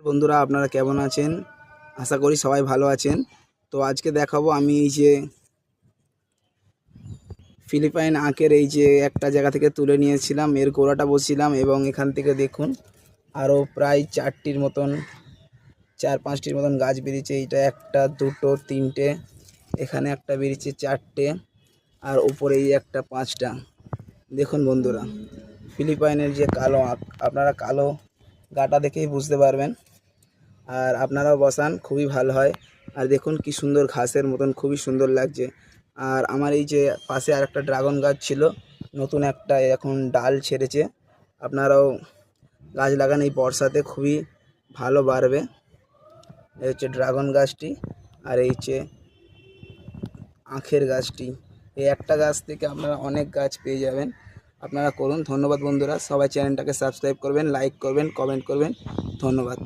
বন্ধুরা আপনারা কেমন আছেন? আশা করি সবাই ভালো আছেন। তো আজকে দেখাবো আমি এই যে ফিলিপাইন আখের এই যে একটা জায়গা থেকে তুলে নিয়েছিলাম, এর গোড়াটা বসছিলাম এবং এখান থেকে দেখুন আরও প্রায় 4টির মতন 4-5টির মতন গাছ বেরিয়েছে। এইটা একটা, দুটো, তিনটে, এখানে একটা বেরিয়েছে, 4টে, আর উপরে এই একটা, 5টা। দেখুন বন্ধুরা, ফিলিপাইনের যে কালো আখ, আপনারা কালো গাটা দেখেই বুঝতে পারবেন। আর আপনারাও বসান, খুবই ভালো হয়। আর দেখুন কি সুন্দর ঘাসের মতন, খুবই সুন্দর লাগছে। আর আমার এই যে পাশে আর একটা ড্রাগন গাছ ছিল, নতুন একটা এখন ডাল ছেড়েছে। আপনারাও গাছ লাগান, এই বর্ষাতে খুবই ভালো বাড়বে। এই হচ্ছে ড্রাগন গাছটি, আর এই হচ্ছে আখের গাছটি। এই একটা গাছ থেকে আপনারা অনেক গাছ পেয়ে যাবেন। আপনারা করুন। ধন্যবাদ বন্ধুরা, সবাই চ্যানেলটাকে সাবস্ক্রাইব করবেন, লাইক করবেন, কমেন্ট করবেন। ধন্যবাদ।